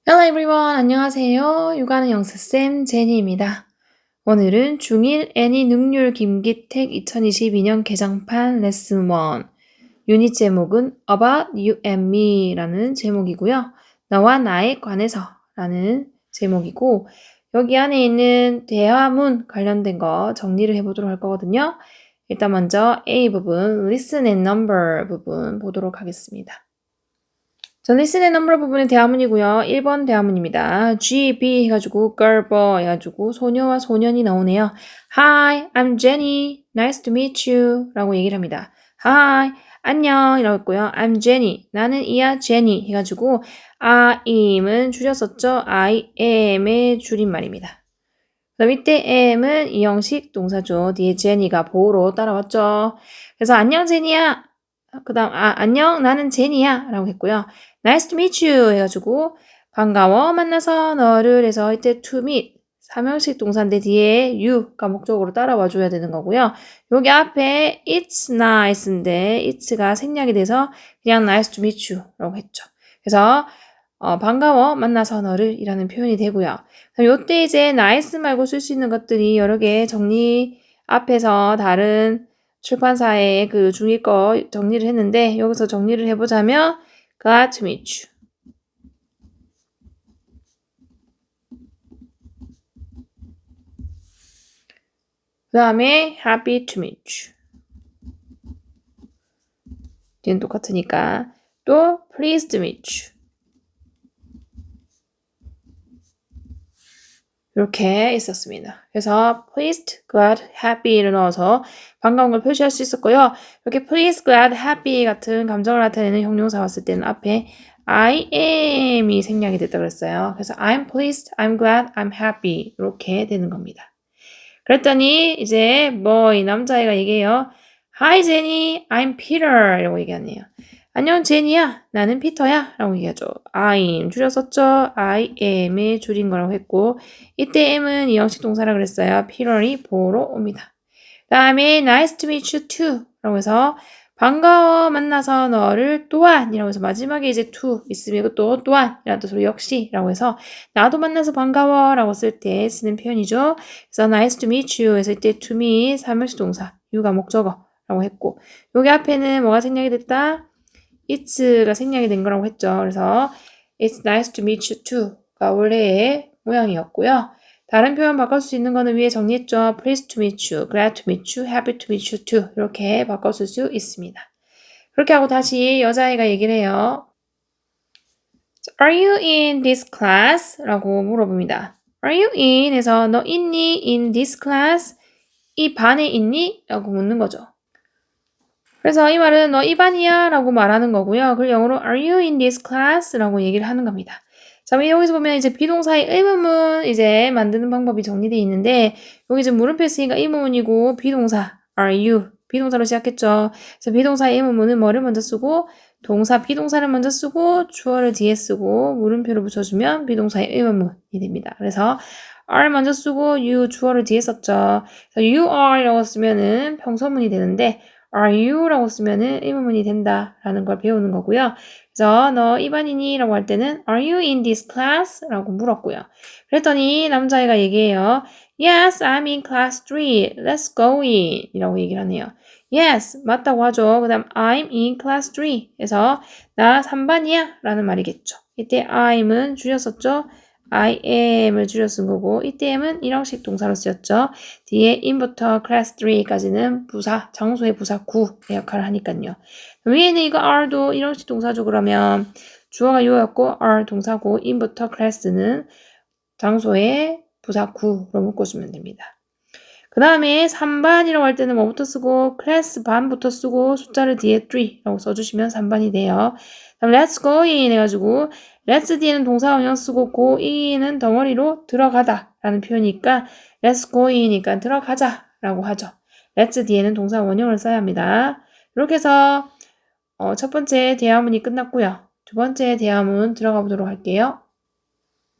Hello everyone, 안녕하세요. 육아는 영스쌤 제니입니다. 오늘은 중1 애니 능률 김기택 2022년 개정판 레슨 1 유닛 제목은 About You and Me 라는 제목이고요. 너와 나에 관해서 라는 제목이고 여기 안에 있는 대화문 관련된 거 정리를 해보도록 할 거거든요. 일단 먼저 A 부분, Listen and Number 부분 보도록 하겠습니다. 자, listen and number 부분의 대화문이고요. 1번 대화문입니다. G, B 해가지고 girl, boy 해가지고 소녀와 소년이 나오네요. Hi, I'm Jenny. Nice to meet you. 라고 얘기를 합니다. Hi, 안녕 이라고 했고요. I'm Jenny. 나는 이야 Jenny 해가지고 I'm은 줄였었죠. I am의 줄임말입니다. 그 다음 이때 am은 이형식 동사죠. 뒤에 Jenny가 보호로 따라왔죠. 그래서 안녕 제니야. 그 다음 안녕 나는 제니야 라고 했고요. Nice to meet you 해가지고 반가워 만나서 너를 해서 이때 to meet 삼형식 동사인데 뒤에 you가 목적으로 따라와 줘야 되는 거고요. 여기 앞에 it's nice인데 it's가 생략이 돼서 그냥 nice to meet you 라고 했죠. 그래서 반가워 만나서 너를 이라는 표현이 되고요. 요때 이제 nice 말고 쓸 수 있는 것들이 여러 개 정리 앞에서 다른 출판사의 그 중1 거 정리를 했는데 여기서 정리를 해보자면 glad to meet you. 그 다음에 happy to meet you. 뒤는 똑같으니까 또 pleased to meet you. 이렇게 있었습니다. 그래서 pleased, glad, happy를 넣어서 반가운 걸 표시할 수 있었고요. 이렇게 pleased, glad, happy 같은 감정을 나타내는 형용사 왔을 때는 앞에 I am이 생략이 됐다고 그랬어요. 그래서 I'm pleased, I'm glad, I'm happy 이렇게 되는 겁니다. 그랬더니 이제 이 남자애가 얘기해요. Hi Jenny, I'm Peter 이라고 얘기하네요. 안녕 제니야, 나는 피터야 라고 얘기하죠. I'm 줄였었죠. I am의 줄인 거라고 했고 이때 am은 이형식 동사라 그랬어요. Peter이 보러 옵니다. 다음에 nice to meet you too 라고 해서 반가워 만나서 너를 또한 이라고 해서 마지막에 이제 to 있으면 이것도 또한 이라는 뜻으로 역시 라고 해서 나도 만나서 반가워 라고 쓸 때 쓰는 표현이죠. 그래서 nice to meet you 해서 이때 to meet 삼형식 동사 you가 목적어 라고 했고 여기 앞에는 뭐가 생략이 됐다? it's가 생략이 된 거라고 했죠. 그래서 it's nice to meet you too가 원래의 모양이었고요. 다른 표현 바꿀 수 있는 거는 위에 정리했죠. pleased to meet you, glad to meet you, happy to meet you too 이렇게 바꿨을 수 있습니다. 그렇게 하고 다시 여자아이가 얘기를 해요. Are you in this class? 라고 물어봅니다. Are you in? 해서 너 있니? in this class? 이 반에 있니? 라고 묻는 거죠. 그래서 이 말은 너 이 반이야 라고 말하는 거고요. 그리고 영어로 Are you in this class? 라고 얘기를 하는 겁니다. 자, 여기서 보면 이제 비동사의 의문문 이제 만드는 방법이 정리되어 있는데 여기 지금 물음표 있으니까 의문문이고 비동사 Are you? 비동사로 시작했죠. 그래서 비동사의 의문문은 뭐를 먼저 쓰고 동사 비동사를 먼저 쓰고 주어를 뒤에 쓰고 물음표를 붙여주면 비동사의 의문문이 됩니다. 그래서 are 먼저 쓰고 you 주어를 뒤에 썼죠. 그래서 you are라고 쓰면은 평서문이 되는데 are you? 라고 쓰면은 의문문이 된다라는 걸 배우는 거고요. 그래서 너 이반이니? 라고 할 때는 are you in this class? 라고 물었고요. 그랬더니 남자애가 얘기해요. Yes, I'm in class 3. Let's go in. 이라고 얘기를 하네요. Yes, 맞다고 하죠. 그 다음 I'm in class 3. 그래서 나 3반이야 라는 말이겠죠. 이때 I'm은 줄였었죠. I am을 줄여 쓴 거고 이때 am은 일형식 동사로 쓰였죠. 뒤에 in부터 class 3까지는 부사, 장소의 부사 구의 역할을 하니까요. 위에는 이거 are도 일형식 동사죠. 그러면 주어가 you였고 are 동사고 in부터 class는 장소의 부사 구로 묶어주면 됩니다. 그 다음에 3반이라고 할 때는 뭐부터 쓰고 class 반부터 쓰고 숫자를 뒤에 3라고 써주시면 3반이 돼요. 다음 let's go in 해가지고 let's 뒤에는 동사 원형 쓰고 go in은 덩어리로 들어가다 라는 표현이니까 let's go in이니까 들어가자 라고 하죠. let's 뒤에는 동사 원형을 써야 합니다. 이렇게 해서 첫 번째 대화문이 끝났고요. 두 번째 대화문 들어가 보도록 할게요.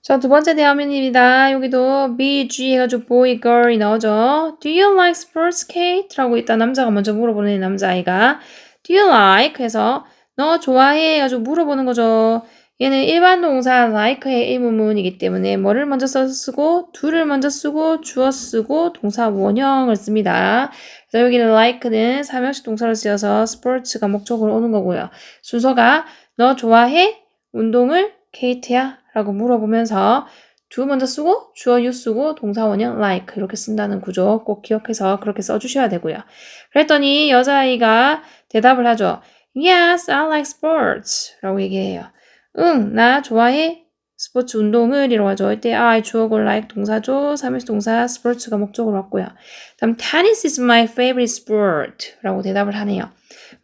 자, 두 번째 대화문입니다. 여기도 B, G 해가지고 boy, girl이 나오죠. Do you like sports, Kate? 라고 일단 남자가 먼저 물어보는 남자아이가 Do you like? 해서 너 좋아해? 해가지고 물어보는 거죠. 얘는 일반 동사 like의 의문문이기 때문에 뭐를 먼저 쓰고 do를 먼저 쓰고 주어 쓰고 동사 원형을 씁니다. 그래서 여기는 like는 삼형식 동사로 쓰여서 sports가 목적으로 오는 거고요. 순서가 너 좋아해? 운동을? 케이트야? 라고 물어보면서 do 먼저 쓰고 주어 you 쓰고 동사 원형 like 이렇게 쓴다는 구조 꼭 기억해서 그렇게 써주셔야 되고요. 그랬더니 여자아이가 대답을 하죠. Yes, I like sports 라고 얘기해요. 응, 나 좋아해. 스포츠 운동을 이라고 하죠. 이때 I 주어고 like 동사죠. 삼형식 동사 sports가 목적으로 왔고요. 다음 tennis is my favorite sport 라고 대답을 하네요.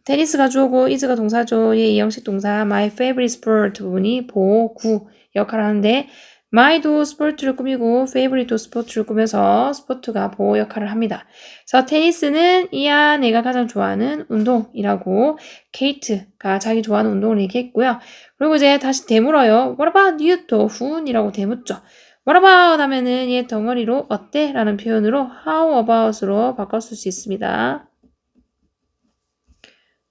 테니스가 주어고 is가 동사죠. 이 형식 동사 my favorite sport 부분이 보구 역할을 하는데 my도 스포츠를 꾸미고 favorite도 스포츠를 꾸며서 스포츠가 보호 역할을 합니다. 그래서 테니스는 이야 내가 가장 좋아하는 운동이라고 케이트가 자기 좋아하는 운동을 얘기했고요. 그리고 이제 다시 되물어요. What about you? 또 who이라고 되묻죠. What about 하면은 얘 덩어리로 어때? 라는 표현으로 how about으로 바꿨을 수 있습니다.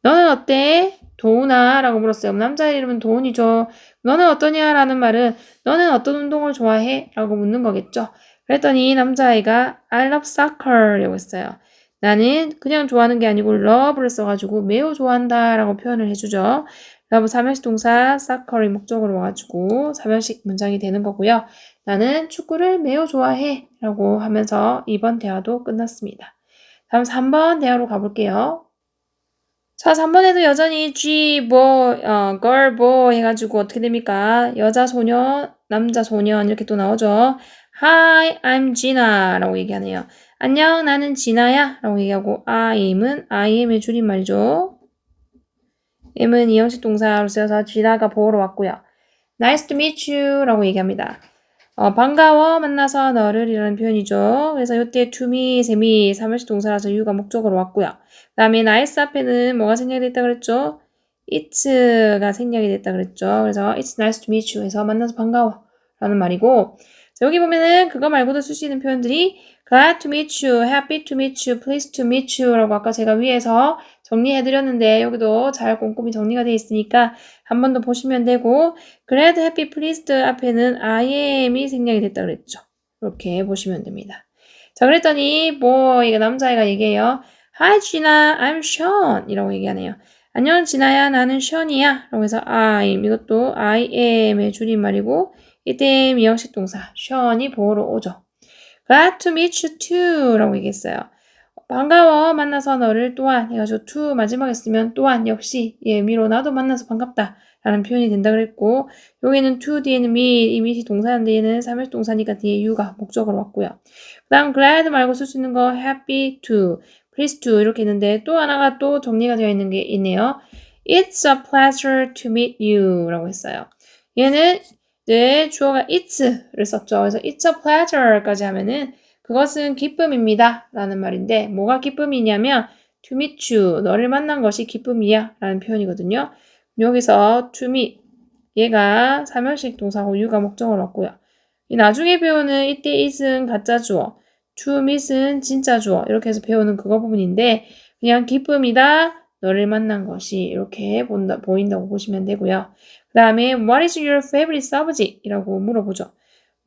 너는 어때? 도훈아 라고 물었어요. 남자의 이름은 도훈이죠. 너는 어떠냐? 라는 말은 너는 어떤 운동을 좋아해? 라고 묻는 거겠죠. 그랬더니 남자아이가 I love soccer 라고 했어요. 나는 그냥 좋아하는 게 아니고 love를 써가지고 매우 좋아한다 라고 표현을 해주죠. love 삼형식 동사 soccer이 목적으로 와가지고 삼형식 문장이 되는 거고요. 나는 축구를 매우 좋아해 라고 하면서 이번 대화도 끝났습니다. 다음 3번 대화로 가볼게요. 자, 3번에도 여전히 girl, boy 해가지고 어떻게 됩니까? 여자 소년, 남자 소년 이렇게 또 나오죠. Hi, I'm Gina 라고 얘기하네요. 안녕, 나는 진아야 라고 얘기하고 I'm IM의 줄임말이죠. M은 이형식 동사로 쓰여서 Gina가 보호로 왔고요. Nice to meet you 라고 얘기합니다. 반가워 만나서 너를 이라는 표현이죠. 그래서 이때 to meet, meet, 삼형식 동사라서 you가 목적으로 왔고요. 그 다음에 nice 앞에는 뭐가 생략이 됐다 그랬죠? it'가 생략이 됐다 그랬죠. 그래서 it's nice to meet you 해서 만나서 반가워 라는 말이고 자, 여기 보면은 그거 말고도 쓸 수 있는 표현들이 glad to meet you, happy to meet you, pleased to meet you 라고 아까 제가 위에서 정리해드렸는데 여기도 잘 꼼꼼히 정리가 되어 있으니까 한 번 더 보시면 되고 glad, happy, pleased 앞에는 I am이 생략이 됐다 그랬죠. 이렇게 보시면 됩니다. 자, 그랬더니 이거 남자애가 얘기해요. Hi, Gina, I'm Sean 이라고 얘기하네요. 안녕, 진아야, 나는 Sean이야 라고 해서 I'm 이것도 I am의 줄임말이고 이때 미형식 동사 Sean이 보호로 오죠. Glad to meet you too 라고 얘기했어요. 반가워 만나서 너를 또한 해가지고 to 마지막에 쓰면 또한 역시 미로 나도 만나서 반갑다 라는 표현이 된다 그랬고 여기는 to 뒤에는 meet 이 meet이 동사인데 얘는 삼형식 동사니까 뒤에 you가 목적으로 왔고요. 그 다음 glad 말고 쓸 수 있는 거 happy to, pleased to 이렇게 있는데 또 하나가 또 정리가 되어 있는 게 있네요. It's a pleasure to meet you 라고 했어요. 얘는 주어가 it's를 썼죠. 그래서 it's a pleasure까지 하면은 그것은 기쁨입니다. 라는 말인데 뭐가 기쁨이냐면 to meet you, 너를 만난 것이 기쁨이야 라는 표현이거든요. 여기서 to meet, 얘가 삼형식 동사고 you가 목적으로 왔고요. 이 나중에 배우는 이때 is은 가짜 주어, to meet은 진짜 주어 이렇게 해서 배우는 그거 부분인데 그냥 기쁨이다, 너를 만난 것이 이렇게 보인다고 보시면 되고요. 그 다음에 What is your favorite subject? 이라고 물어보죠.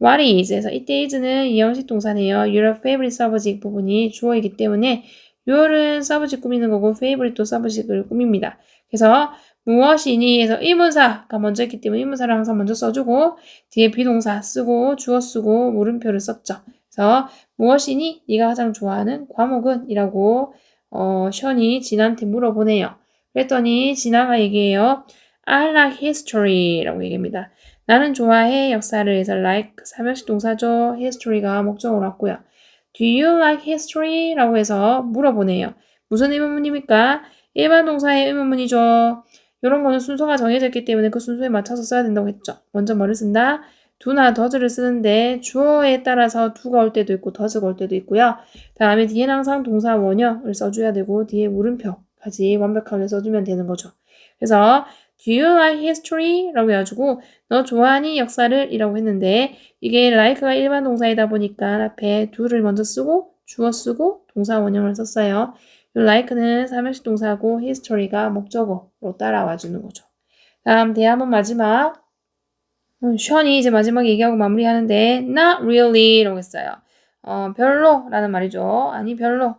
What is에서 이때 is는 이형식 동사네요. Your favorite subject 부분이 주어이기 때문에 your은 subject 꾸미는 거고 favorite도 subject을 꾸밉니다. 그래서 무엇이니 해서 의문사가 먼저 있기 때문에 의문사를 항상 먼저 써주고 뒤에 비동사 쓰고 주어 쓰고 물음표를 썼죠. 그래서 무엇이니? 네가 가장 좋아하는 과목은? 이라고 션이 진한테 물어보네요. 그랬더니 진아가 얘기해요. I like history 라고 얘기합니다. 나는 좋아해 역사를 해서 like 삼형식 동사죠. history가 목적으로 왔고요. Do you like history? 라고 해서 물어보네요. 무슨 의문문입니까? 일반 동사의 의문문이죠. 이런 거는 순서가 정해져 있기 때문에 그 순서에 맞춰서 써야 된다고 했죠. 먼저 뭐를 쓴다? do나 does를 쓰는데 주어에 따라서 do가 올 때도 있고 does가 올 때도 있고요. 다음에 뒤에는 항상 동사 원형을 써줘야 되고 뒤에 물음표까지 완벽하게 써주면 되는 거죠. 그래서 Do you like history? 라고 해가지고 너 좋아하니 역사를? 이라고 했는데 이게 like가 일반 동사이다 보니까 앞에 do를 먼저 쓰고 주어 쓰고 동사 원형을 썼어요. 이 like는 삼형식 동사고 history가 목적어로 따라와 주는 거죠. 다음 대화문 마지막 션이 이제 마지막에 얘기하고 마무리하는데 not really라고 했어요. 별로라는 말이죠. 아니 별로.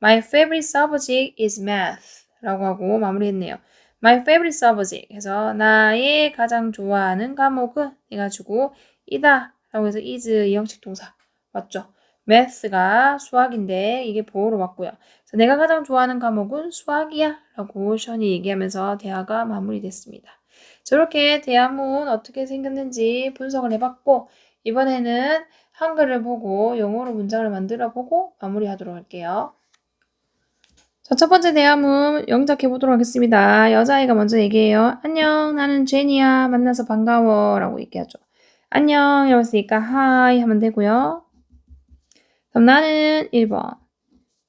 My favorite subject is math라고 하고 마무리했네요. My favorite subject 해서 나의 가장 좋아하는 과목은 해가지고 이다 라고 해서 is 이 형식 동사 맞죠? math가 수학인데 이게 보호로 왔고요. 그래서 내가 가장 좋아하는 과목은 수학이야 라고 션이 얘기하면서 대화가 마무리됐습니다. 저렇게 대화문 어떻게 생겼는지 분석을 해봤고 이번에는 한글을 보고 영어로 문장을 만들어 보고 마무리하도록 할게요. 자, 첫 번째 대화문 영작해 보도록 하겠습니다. 여자아이가 먼저 얘기해요. 안녕, 나는 제니야. 만나서 반가워. 라고 얘기하죠. 안녕, 이러면서니까 하이 하면 되고요. 그럼 나는 1번,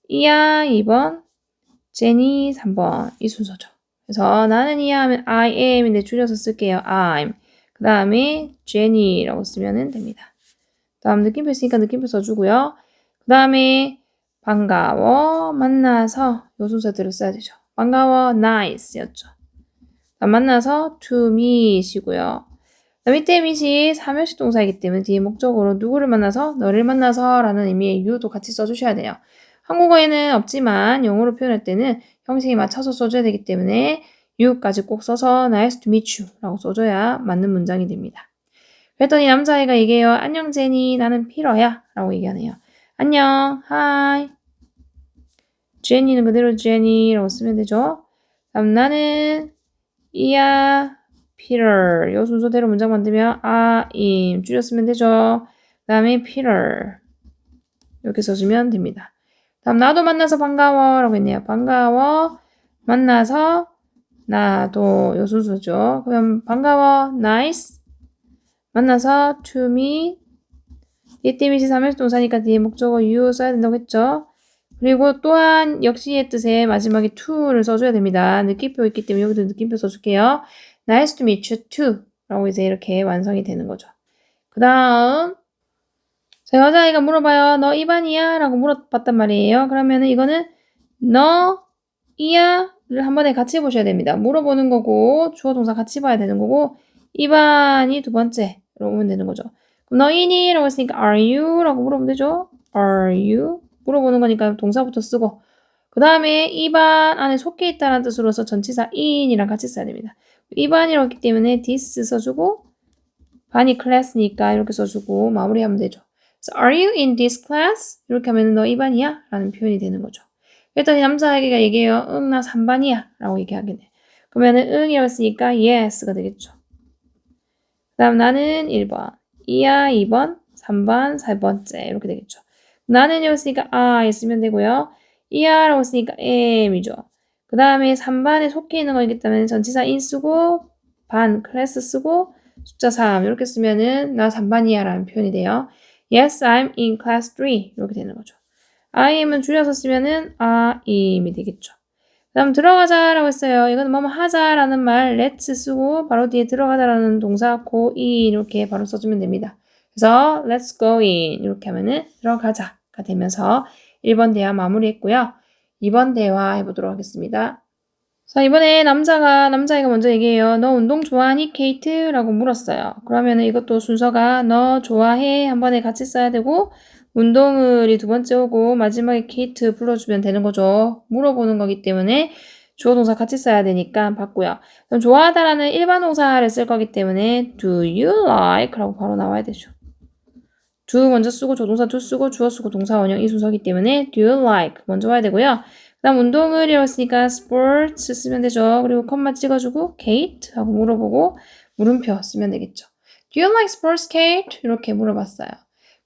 이야 2번, 제니 3번. 이 순서죠. 그래서 나는 이야 하면 I am인데 줄여서 쓸게요. I'm. 그 다음에 제니라고 쓰면 됩니다. 다음 느낌표 있으니까 느낌표 써주고요. 그 다음에 반가워, 만나서 요 순서대로 써야 되죠. 반가워, nice였죠. 만나서 to meet이고요. 밑에 meet이 3형식 동사이기 때문에 뒤에 목적으로 누구를 만나서, 너를 만나서 라는 의미의 you도 같이 써주셔야 돼요. 한국어에는 없지만 영어로 표현할 때는 형식에 맞춰서 써줘야 되기 때문에 you까지 꼭 써서 nice to meet you 라고 써줘야 맞는 문장이 됩니다. 그랬더니 남자아이가 얘기해요. 안녕 제니, 나는 피러야 라고 얘기하네요. 안녕, hi. 제니는 그대로 제니라고 쓰면 되죠. 다음 나는 이야 피터. 요 순서대로 문장 만들면 아임 줄여 쓰면 되죠. 그 다음에 피터 이렇게 써주면 됩니다. 다음 나도 만나서 반가워 라고 했네요. 반가워 만나서 나도 요 순서죠. 그럼 반가워 nice 만나서 to meet 이때 미시 3일 동사니까 뒤에 목적어 you 써야 된다고 했죠. 그리고 또한 역시의 뜻에 마지막에 to를 써줘야 됩니다. 느낌표 있기 때문에 여기도 느낌표 써줄게요. Nice to meet you too 라고 이제 이렇게 완성이 되는 거죠. 그 다음 여자아이가 물어봐요. 너 이반이야? 라고 물어봤단 말이에요. 그러면은 이거는 너 이야? 를 한 번에 같이 보셔야 됩니다. 물어보는 거고 주어 동사 같이 봐야 되는 거고 이반이 두 번째로 오면 되는 거죠. 그럼 너이니? 라고 했으니까 are you? 라고 물어보면 되죠. are you? 물어보는 거니까 동사부터 쓰고 그 다음에 이반 안에 속해 있다는 뜻으로서 전치사 in이랑 같이 써야 됩니다. 이반이라고 했기 때문에 this 써주고 반이 class니까 이렇게 써주고 마무리하면 되죠. So are you in this class? 이렇게 하면 너 이반이야? 라는 표현이 되는 거죠. 그랬더니 남자아이가 얘기해요. 응, 나 3반이야. 라고 얘기하겠네. 그러면은 응이라고 했으니까 yes가 되겠죠. 그 다음 나는 1번, 이야 2번, 3번, 4번째 이렇게 되겠죠. 나는 여기 쓰니까 I 쓰면 되고요. 이야라고 쓰니까 am이죠. 그 다음에 3반에 속해 있는 거기 때문에 전치사 in 쓰고 반 클래스 쓰고 숫자 3 이렇게 쓰면은 나 3반이야 라는 표현이 돼요. Yes, I'm in class 3 이렇게 되는 거죠. IM은 줄여서 쓰면은 IM이 되겠죠. 그 다음 들어가자라고 했어요. 이거는 뭐뭐 하자라는 말 let's 쓰고 바로 뒤에 들어가자라는 동사 go in 이렇게 바로 써주면 됩니다. 그래서 let's go in 이렇게 하면은 들어가자가 되면서 1번 대화 마무리했고요. 2번 대화 해보도록 하겠습니다. 자, 이번에 남자아이가 먼저 얘기해요. 너 운동 좋아하니, 케이트? 라고 물었어요. 그러면은 이것도 순서가 너 좋아해? 한 번에 같이 써야 되고, 운동을이 두 번째 오고, 마지막에 케이트 불러주면 되는 거죠. 물어보는 거기 때문에 주어 동사 같이 써야 되니까 봤고요. 그럼 좋아하다라는 일반 동사를 쓸 거기 때문에 do you like? 라고 바로 나와야 되죠. do 먼저 쓰고, 조동사 do 쓰고, 주어 쓰고, 동사 원형 이 순서기 때문에 do you like? 먼저 와야 되고요. 그 다음 운동을이라고 했으니까 sports 쓰면 되죠. 그리고 컴마 찍어주고 Kate 하고 물어보고 물음표 쓰면 되겠죠. Do you like sports, Kate? 이렇게 물어봤어요.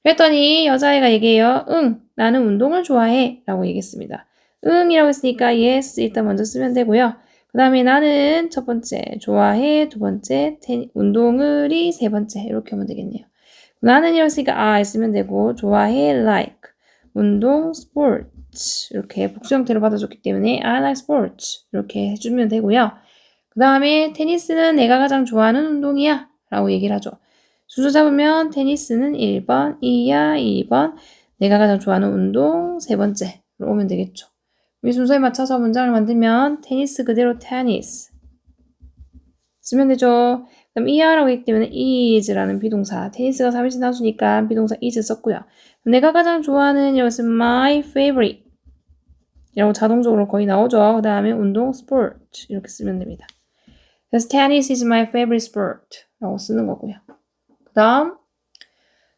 그랬더니 여자애가 얘기해요. 응, 나는 운동을 좋아해 라고 얘기했습니다. 응이라고 했으니까 yes 일단 먼저 쓰면 되고요. 그 다음에 나는 첫 번째, 좋아해 두 번째, 운동을이 세 번째 이렇게 하면 되겠네요. 나는 이랬으니까 I 쓰면 되고 좋아해 like, 운동 sports 이렇게 복수 형태로 받아줬기 때문에 I like sports 이렇게 해주면 되고요. 그 다음에 테니스는 내가 가장 좋아하는 운동이야 라고 얘기를 하죠. 순서 잡으면 테니스는 1번, 이야 2번, 내가 가장 좋아하는 운동 세 번째로 오면 되겠죠. 이 순서에 맞춰서 문장을 만들면 테니스 그대로 테니스 쓰면 되죠. 그다음 er라고 했기 때문에 is라는 비동사. 테니스가 3인칭 단수니까 비동사 is 썼고요. 내가 가장 좋아하는 이것은 my favorite 이라고 자동적으로 거의 나오죠. 그 다음에 운동 sport 이렇게 쓰면 됩니다. 그래서 tennis is my favorite sport 라고 쓰는 거고요. 그 다음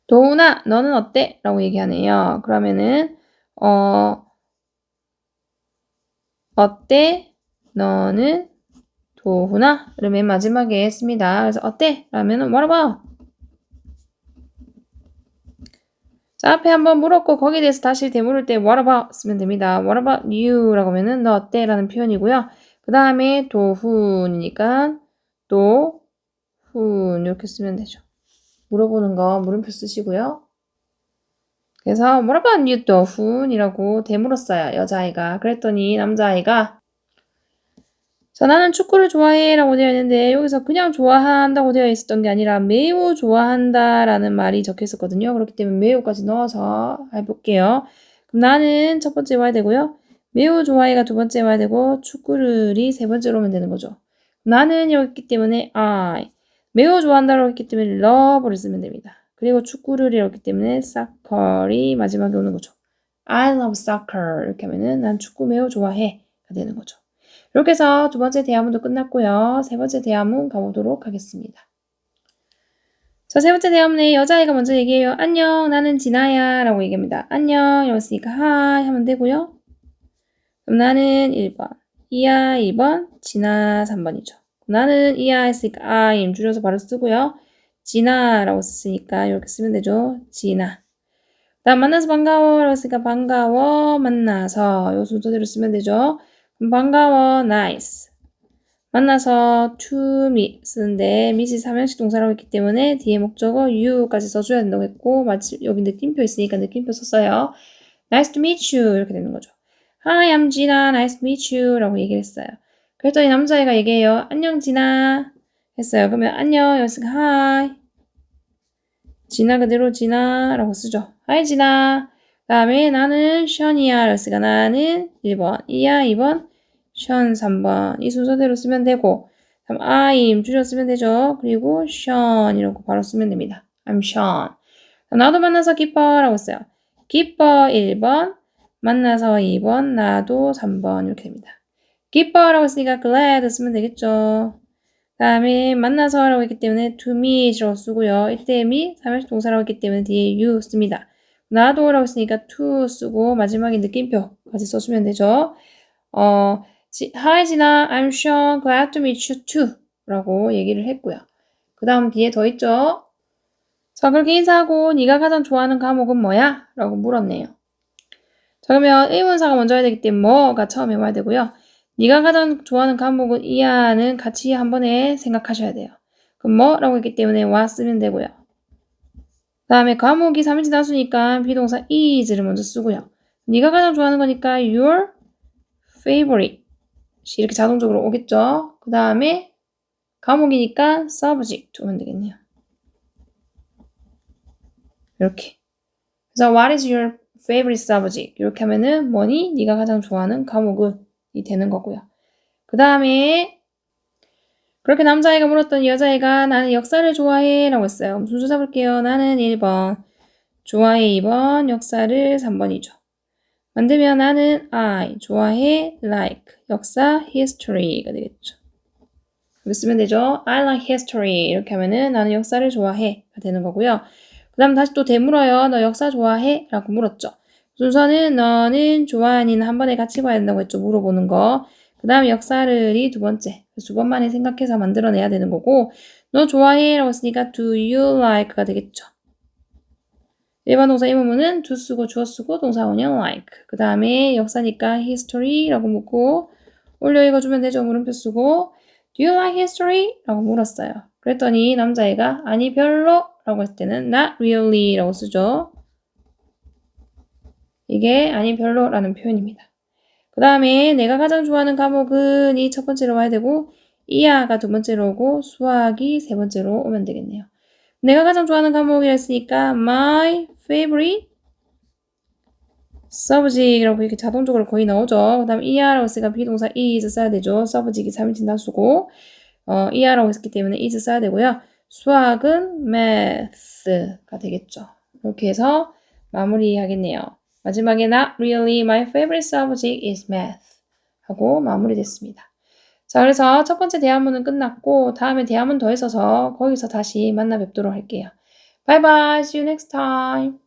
도훈아 너는 어때? 라고 얘기하네요. 그러면은 어때? 너는 도훈아? 를 맨 마지막에 했습니다. 그래서 어때? 라면은 what about? 자, 앞에 한번 물었고 거기에 대해서 다시 되물을 때 what about 쓰면 됩니다. what about you? 라고 하면은 너 어때? 라는 표현이고요. 그 다음에 도훈이니까 도훈 이렇게 쓰면 되죠. 물어보는 거 물음표 쓰시고요. 그래서 what about you 도훈이라고 되물었어요. 여자아이가. 그랬더니 남자아이가 자, 나는 축구를 좋아해 라고 되어 있는데 여기서 그냥 좋아한다고 되어 있었던 게 아니라 매우 좋아한다 라는 말이 적혀 있었거든요. 그렇기 때문에 매우까지 넣어서 해볼게요. 그럼 나는 첫 번째 와야 되고요. 매우 좋아해가 두 번째 와야 되고 축구를이 세 번째로 오면 되는 거죠. 나는 여기 있기 때문에 I 매우 좋아한다라고 했기 때문에 love를 쓰면 됩니다. 그리고 축구를 이렇기 때문에 soccer이 마지막에 오는 거죠. I love soccer 이렇게 하면은 난 축구 매우 좋아해가 되는 거죠. 이렇게 해서 두 번째 대화문도 끝났고요. 세 번째 대화문 가보도록 하겠습니다. 자, 세 번째 대화문에 여자아이가 먼저 얘기해요. 안녕, 나는 진아야 라고 얘기합니다. 안녕, 이랬으니까 hi 하면 되고요. 그럼 나는 1번, 이야 2번, 진아 3번이죠. 나는 이야 했으니까 I'm 줄여서 바로 쓰고요. 진아라고 썼으니까 이렇게 쓰면 되죠. 진아. 다음 만나서 반가워 라고 했으니까 반가워 만나서 요 순서대로 쓰면 되죠. 반가워 nice. 만나서 to meet 쓰는데 meet이 3형식 동사라고 했기 때문에 뒤에 목적어 you까지 써줘야 된다고 했고 마치 여기 느낌표 있으니까 느낌표 썼어요. Nice to meet you 이렇게 되는 거죠. Hi, I'm Gina. Nice to meet you 라고 얘기를 했어요. 그랬더니 남자애가 얘기해요. 안녕 지나 했어요. 그러면 안녕 여기서 hi 지나 그대로 지나라고 쓰죠. Hi 지나. 다음에 나는 션이야. 그랬으니까 나는 1번 이야 2번 션 3번 이 순서대로 쓰면 되고 다음 I'm 줄여 쓰면 되죠. 그리고 션 이라고 바로 쓰면 됩니다. I'm Sean. 나도 만나서 기뻐라고 했어요. 기뻐 1번 만나서 2번 나도 3번 이렇게 됩니다. 기뻐라고 했으니까 glad 쓰면 되겠죠. 다음에 만나서라고 했기 때문에 to meet라고 쓰고요. 이때 meet 3형식 동사라고 했기 때문에 뒤에 you 씁니다. 나도라고 했으니까 to 쓰고 마지막에 느낌표까지 써주면 되죠. Hi 진아, I'm Sean. Glad to meet you too. 라고 얘기를 했고요. 그 다음 뒤에 더 있죠. 자, 그렇게 인사하고 네가 가장 좋아하는 과목은 뭐야? 라고 물었네요. 자, 그러면 의문사가 먼저 해야 되기 때문에 뭐가 처음에 와야 되고요. 네가 가장 좋아하는 과목은 이하는 같이 한 번에 생각하셔야 돼요. 그럼 뭐라고 했기 때문에 와 쓰면 되고요. 그 다음에 과목이 3인칭 단수니까 비동사 is를 먼저 쓰고요. 네가 가장 좋아하는 거니까 your favorite 이렇게 자동적으로 오겠죠. 그 다음에 과목이니까 subject 오면 되겠네요. 이렇게. 그래서 what is your favorite subject? 이렇게 하면은 뭐니? 네가 가장 좋아하는 과목은 이 되는 거고요. 그 다음에 그렇게 남자애가 물었더니 여자애가 나는 역사를 좋아해 라고 했어요. 순서 잡을게요. 나는 1번 좋아해 2번 역사를 3번이죠. 만들면 나는 I 좋아해 like 역사 history가 되겠죠. 이렇게 쓰면 되죠. I like history 이렇게 하면은 나는 역사를 좋아해가 되는 거고요. 그 다음 다시 또 되물어요. 너 역사 좋아해? 라고 물었죠. 순서는 너는 좋아하니는 한 번에 같이 봐야 된다고 했죠. 물어보는 거. 그 다음 역사를이 두 번째. 두 번만에 생각해서 만들어내야 되는 거고 너 좋아해? 라고 했으니까 do you like가 되겠죠. 일반 동사 의문문은 do 쓰고 주어 쓰고 동사 원형 like. 그 다음에 역사니까 history라고 묻고 올려 읽어주면 되죠. 물음표 쓰고 Do you like history? 라고 물었어요. 그랬더니 남자애가 아니 별로 라고 했을 때는 not really 라고 쓰죠. 이게 아니 별로 라는 표현입니다. 그 다음에 내가 가장 좋아하는 과목은 이 첫 번째로 와야 되고 이하가 두 번째로 오고 수학이 세 번째로 오면 되겠네요. 내가 가장 좋아하는 과목이라 했으니까 my favorite subject이라고 이렇게 자동적으로 거의 나오죠. 그 다음 ER라고 쓰니까 비동사 is 써야 되죠. subject이 3인칭 단수고 ER라고 했기 때문에 is 써야 되고요. 수학은 math가 되겠죠. 이렇게 해서 마무리하겠네요. 마지막에 not really my favorite subject is math 하고 마무리됐습니다. 자, 그래서 첫 번째 대화문은 끝났고 다음에 대화문 더 있어서 거기서 다시 만나 뵙도록 할게요. Bye bye. See you next time.